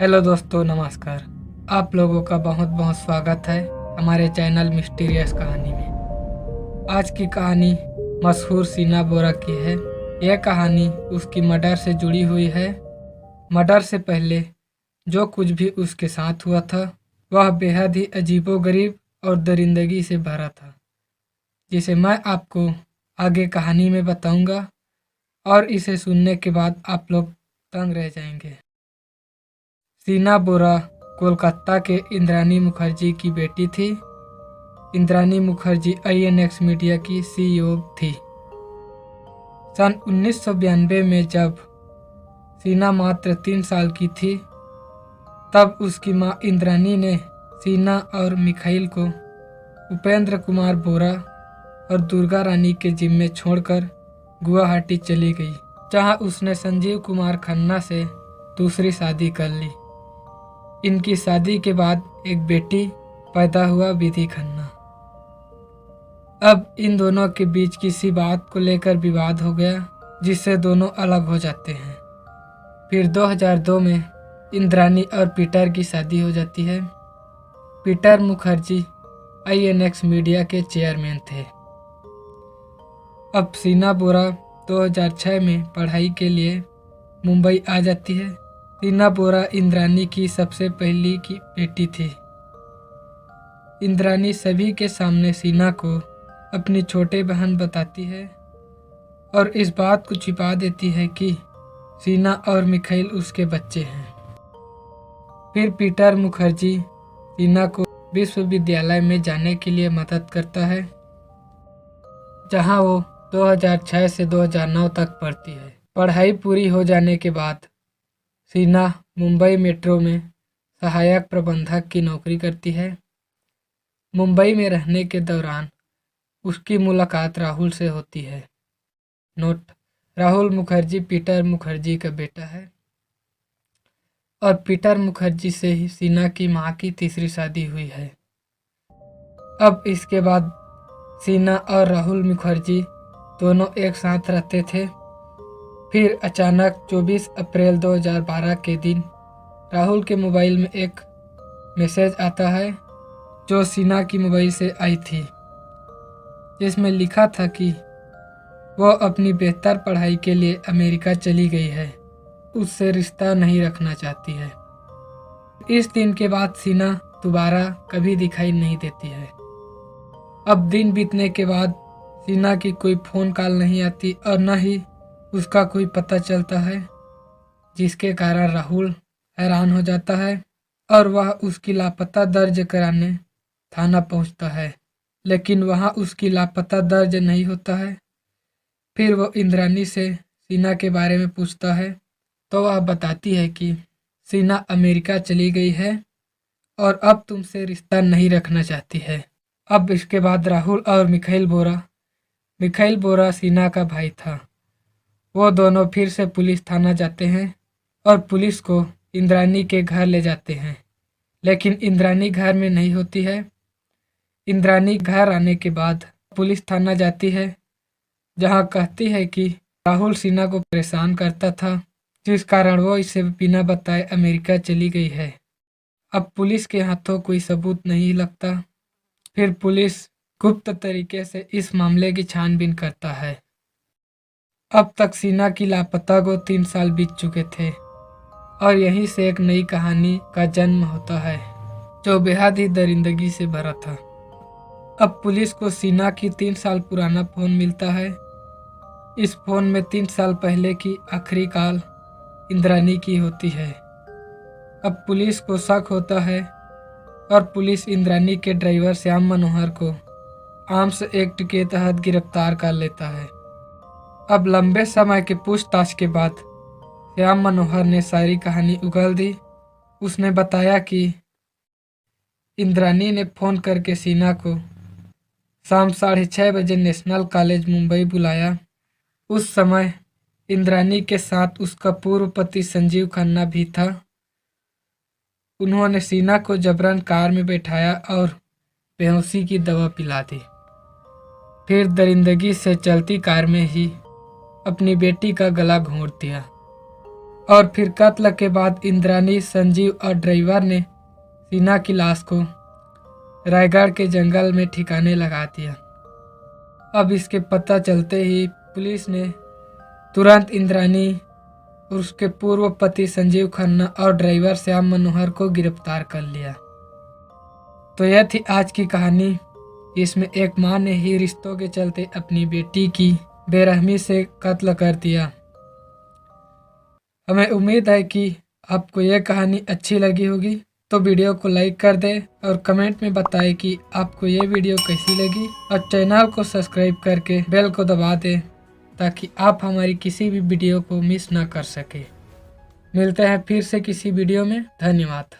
Hello दोस्तों, नमस्कार। आप लोगों का बहुत बहुत स्वागत है हमारे चैनल मिस्टीरियस कहानी में। आज की कहानी मशहूर सीना बोरा की है। यह कहानी उसकी मर्डर से जुड़ी हुई है। मर्डर से पहले जो कुछ भी उसके साथ हुआ था वह बेहद ही अजीबोगरीब और दरिंदगी से भरा था, जिसे मैं आपको आगे कहानी में बताऊंगा और इसे सुनने के बाद आप लोग दंग रह जाएंगे। सीना बोरा कोलकाता के इंद्रानी मुखर्जी की बेटी थी। इंद्रानी मुखर्जी INX मीडिया की CEO थी। सन 1992 में जब सीना मात्र 3 साल की थी, तब उसकी मां इंद्रानी ने सीना और मिखाइल को उपेंद्र कुमार बोरा और दुर्गा रानी के जिम्मे छोड़कर गुवाहाटी चली गई, जहां उसने संजीव कुमार खन्ना से दूसरी शादी कर ली। इनकी शादी के बाद एक बेटी पैदा हुआ, विधि खन्ना। अब इन दोनों के बीच किसी बात को लेकर विवाद हो गया, जिससे दोनों अलग हो जाते हैं। फिर 2002 में इंद्रानी और पीटर की शादी हो जाती है। पीटर मुखर्जी INX मीडिया के चेयरमैन थे। अब सीना बोरा 2006 में पढ़ाई के लिए मुंबई आ जाती है। सीना बोरा इंद्रानी की सबसे पहली की बेटी थी। इंद्रानी सभी के सामने सीना को अपनी छोटे बहन बताती है और इस बात को छिपा देती है कि सीना और मिखाइल उसके बच्चे हैं। फिर पीटर मुखर्जी सीना को विश्वविद्यालय में जाने के लिए मदद करता है, जहां वो 2006 से 2009 तक पढ़ती है। पढ़ाई पूरी हो जाने के बाद सीना मुंबई मेट्रो में सहायक प्रबंधक की नौकरी करती है। मुंबई में रहने के दौरान उसकी मुलाकात राहुल से होती है। नोट: राहुल मुखर्जी पीटर मुखर्जी का बेटा है और पीटर मुखर्जी से ही सीना की मां की तीसरी शादी हुई है। अब इसके बाद सीना और राहुल मुखर्जी दोनों एक साथ रहते थे। फिर अचानक 24 अप्रैल 2012 के दिन राहुल के मोबाइल में एक मैसेज आता है, जो सीना की मोबाइल से आई थी, जिसमें लिखा था कि वो अपनी बेहतर पढ़ाई के लिए अमेरिका चली गई है, उससे रिश्ता नहीं रखना चाहती है। इस दिन के बाद सीना दोबारा कभी दिखाई नहीं देती है। अब दिन बीतने के बाद सीना की कोई फ़ोन कॉल नहीं आती और न ही उसका कोई पता चलता है, जिसके कारण राहुल हैरान हो जाता है और वह उसकी लापता दर्ज कराने थाना पहुंचता है, लेकिन वहां उसकी लापता दर्ज नहीं होता है। फिर वो इंद्रानी से सीना के बारे में पूछता है, तो वह बताती है कि सीना अमेरिका चली गई है और अब तुमसे रिश्ता नहीं रखना चाहती है। अब इसके बाद राहुल और मिखाइल बोरा सीना का भाई था। वो दोनों फिर से पुलिस थाना जाते हैं और पुलिस को इंद्रानी के घर ले जाते हैं, लेकिन इंद्रानी घर में नहीं होती है। इंद्रानी घर आने के बाद पुलिस थाना जाती है, जहां कहती है कि राहुल सीना को परेशान करता था, जिस कारण वो इसे बिना बताए अमेरिका चली गई है। अब पुलिस के हाथों कोई सबूत नहीं लगता। फिर पुलिस गुप्त तरीके से इस मामले की छानबीन करता है। अब तक सीना की लापता को 3 साल बीत चुके थे और यहीं से एक नई कहानी का जन्म होता है, जो बेहद ही दरिंदगी से भरा था। अब पुलिस को सीना की 3 साल पुराना फ़ोन मिलता है। इस फ़ोन में 3 साल पहले की आखिरी कॉल इंद्रानी की होती है। अब पुलिस को शक होता है और पुलिस इंद्रानी के ड्राइवर श्याम मनोहर को आर्म्स एक्ट के तहत गिरफ्तार कर लेता है। अब लंबे समय के पूछताछ के बाद श्याम मनोहर ने सारी कहानी उगल दी। उसने बताया कि इंद्रानी ने फ़ोन करके सीना को शाम 6:30 बजे नेशनल कॉलेज मुंबई बुलाया। उस समय इंद्रानी के साथ उसका पूर्व पति संजीव खन्ना भी था। उन्होंने सीना को जबरन कार में बैठाया और बेहोशी की दवा पिला दी। फिर दरिंदगी से चलती कार में ही अपनी बेटी का गला घोंट दिया और फिर कत्ल के बाद इंद्राणी, संजीव और ड्राइवर ने सीना की लाश को रायगढ़ के जंगल में ठिकाने लगा दिया। अब इसके पता चलते ही पुलिस ने तुरंत इंद्राणी, उसके पूर्व पति संजीव खन्ना और ड्राइवर श्याम मनोहर को गिरफ्तार कर लिया। तो यह थी आज की कहानी। इसमें एक माँ ने ही रिश्तों के चलते अपनी बेटी की बेरहमी से कत्ल कर दिया। हमें उम्मीद है कि आपको यह कहानी अच्छी लगी होगी, तो वीडियो को लाइक कर दें और कमेंट में बताएं कि आपको ये वीडियो कैसी लगी, और चैनल को सब्सक्राइब करके बेल को दबा दें ताकि आप हमारी किसी भी वीडियो को मिस ना कर सके। मिलते हैं फिर से किसी वीडियो में। धन्यवाद।